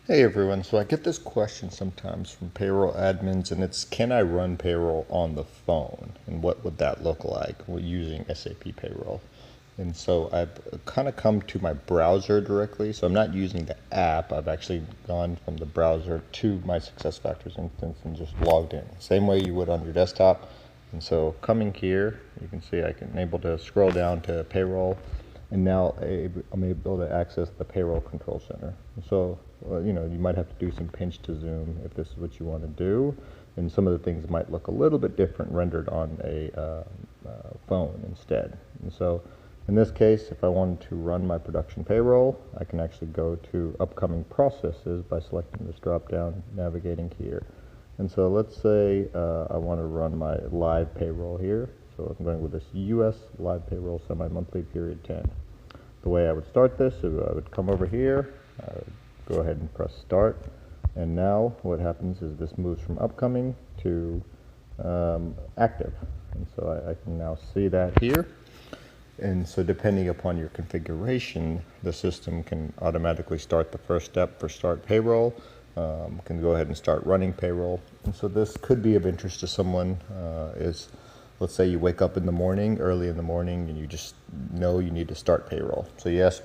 Hey everyone, so I get this question sometimes from payroll admins, and it's can I run payroll on the phone? And what would that look like using SAP Payroll? And so I've kind of come to my browser directly, so I'm not using the app. I've actually gone from the browser to my SuccessFactors instance and just logged in. Same way you would on your desktop. And so coming here, you can see I can able to scroll down to payroll, and now I'm able to access the Payroll Control Center. So, you might have to do some pinch to zoom if this is what you want to do, and some of the things might look a little bit different rendered on a phone instead. And so, in this case, if I wanted to run my production payroll, I can actually go to upcoming processes by selecting this drop down, navigating here. And so let's say I want to run my live payroll here. So I'm going with this US live payroll semi-monthly period 10. The way I would start this is I would come over here, I would go ahead and press start. And now what happens is this moves from upcoming to active. And so I can now see that here. And so depending upon your configuration, the system can automatically start the first step for start payroll, can go ahead and start running payroll. And so this could be of interest to someone let's say you wake up in the morning, early in the morning, and you just know you need to start payroll. So yes,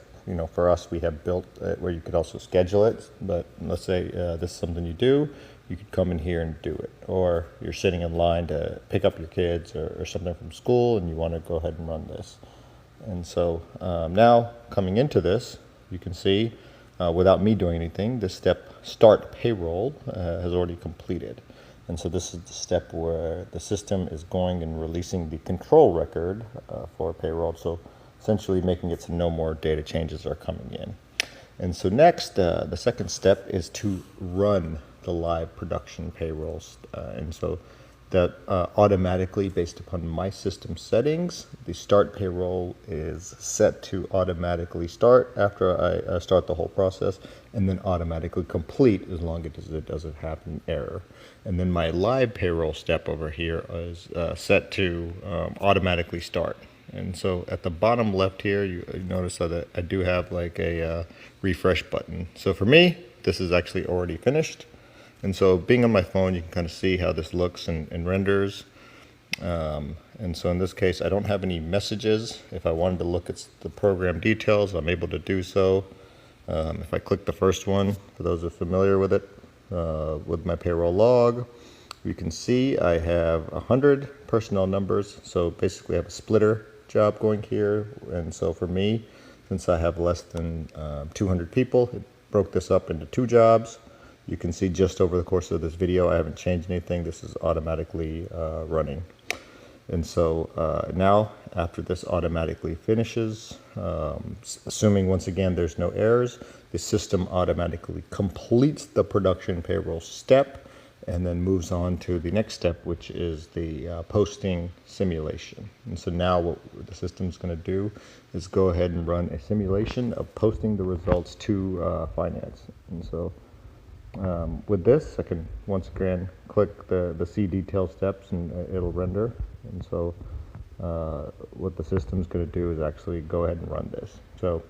for us, we have built it where you could also schedule it, but let's say this is something you do, you could come in here and do it. Or you're sitting in line to pick up your kids or something from school, and you want to go ahead and run this. And so now coming into this, you can see without me doing anything, this step start payroll has already completed. And so this is the step where the system is going and releasing the control record for payroll. So essentially making it so no more data changes are coming in. And so next, the second step is to run the live production payrolls. And so that automatically, based upon my system settings, the start payroll is set to automatically start after I start the whole process, and then automatically complete as long as it doesn't have an error. And then my live payroll step over here is set to automatically start. And so at the bottom left here, you notice that I do have like a refresh button. So for me, this is actually already finished. And so being on my phone, you can kind of see how this looks and renders. And so in this case, I don't have any messages. If I wanted to look at the program details, I'm able to do so. If I click the first one, for those who are familiar with it, with my payroll log, you can see I have 100 personnel numbers. So basically I have a splitter job going here. And so for me, since I have less than 200 people, it broke this up into 2 jobs. You can see just over the course of this video, I haven't changed anything. This is automatically running. And so now, after this automatically finishes, assuming once again there's no errors, the system automatically completes the production payroll step and then moves on to the next step, which is the posting simulation. And so now what the system's going to do is go ahead and run a simulation of posting the results to finance. And so with this, I can once again click the see detail steps and it'll render. And so what the system's going to do is actually go ahead and run this. So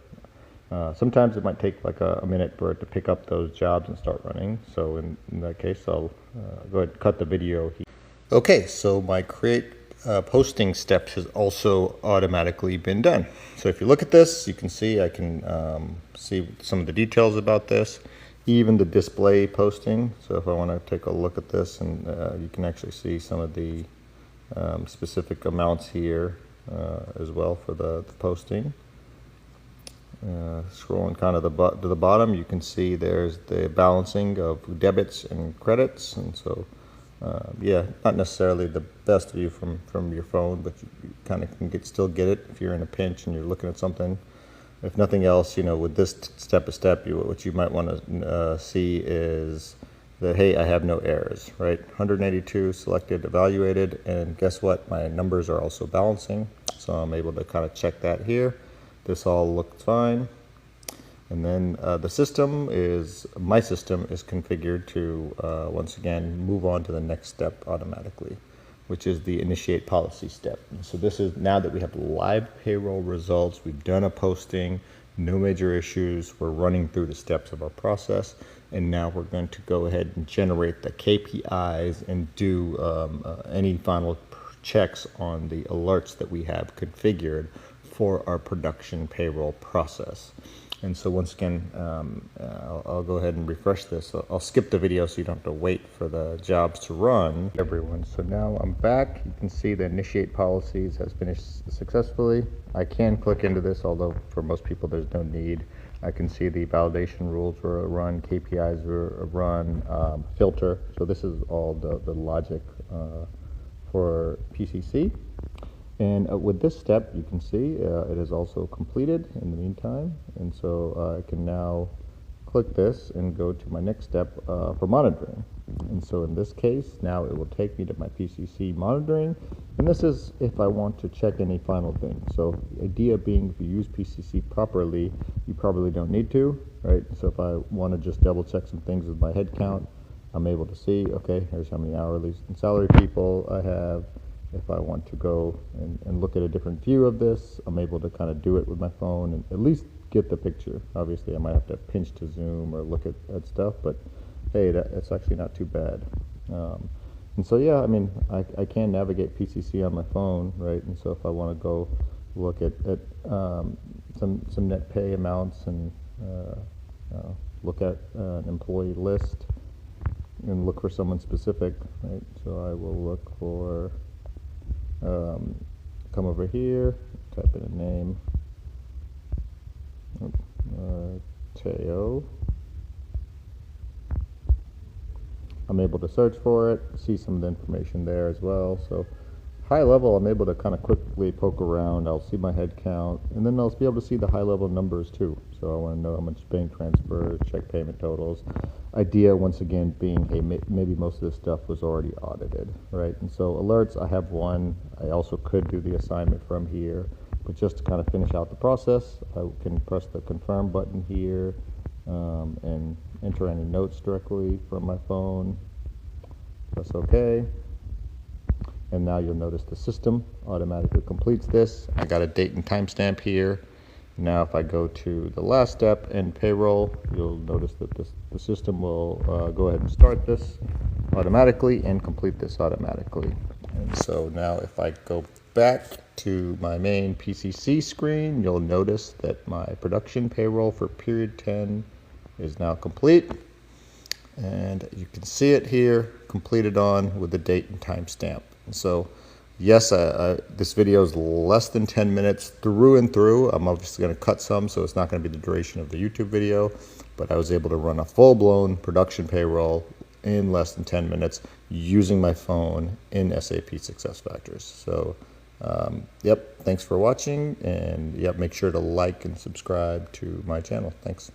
sometimes it might take like a minute for it to pick up those jobs and start running. So in that case, I'll go ahead and cut the video here. Okay, so my create posting steps has also automatically been done. So if you look at this, you can see I can see some of the details about this. Even the display posting. So if I want to take a look at this, and you can actually see some of the specific amounts here as well for the posting. Scrolling kind of to the bottom, you can see there's the balancing of debits and credits. And so yeah, not necessarily the best view from your phone, but you kind of can still get it if you're in a pinch and you're looking at something. If nothing else, with this step-by-step, what you might want to see is that, hey, I have no errors, right? 182 selected, evaluated, and guess what? My numbers are also balancing, so I'm able to kind of check that here. This all looks fine. And then my system is configured to, once again, move on to the next step automatically, which is the initiate policy step. And so this is now that we have live payroll results, we've done a posting, no major issues. We're running through the steps of our process, and now we're going to go ahead and generate the KPIs and do any final checks on the alerts that we have configured for our production payroll process. And so once again, I'll go ahead and refresh this. I'll skip the video so you don't have to wait for the jobs to run. Everyone, so now I'm back. You can see the initiate policies has finished successfully. I can click into this, although for most people there's no need. I can see the validation rules were run, KPIs were run, filter. So this is all the logic for PCC. And with this step, you can see it is also completed in the meantime. And so I can now click this and go to my next step for monitoring. And so in this case, now it will take me to my PCC monitoring. And this is if I want to check any final thing. So the idea being, if you use PCC properly, you probably don't need to, right? So if I want to just double check some things with my head count, I'm able to see, okay, here's how many hourly and salary people I have. If I want to go and look at a different view of this, I'm able to kind of do it with my phone and at least get the picture. Obviously, I might have to pinch to zoom or look at stuff, but hey, that's actually not too bad. And so, yeah, I mean, I can navigate PCC on my phone, right? And so if I want to go look at some net pay amounts and look at an employee list and look for someone specific, right? So I will look for come over here, type in a name, Teo. I'm able to search for it, see some of the information there as well. So high level, I'm able to kind of quickly poke around. I'll see my head count, and then I'll be able to see the high level numbers too. So I want to know how much bank transfers, check payment totals. Idea, once again, being, hey, maybe most of this stuff was already audited, right? And so alerts, I have one. I also could do the assignment from here, but just to kind of finish out the process, I can press the confirm button here and enter any notes directly from my phone. Press OK. And now you'll notice the system automatically completes this. I got a date and timestamp here. Now if I go to the last step in payroll, you'll notice that the system will go ahead and start this automatically and complete this automatically. And so now if I go back to my main PCC screen, you'll notice that my production payroll for period 10 is now complete. And you can see it here, completed on with the date and timestamp. So yes, this video is less than 10 minutes through and through. I'm obviously going to cut some, so it's not going to be the duration of the YouTube video, but I was able to run a full-blown production payroll in less than 10 minutes using my phone in SAP SuccessFactors. So yep, thanks for watching, and yep, make sure to like and subscribe to my channel. Thanks.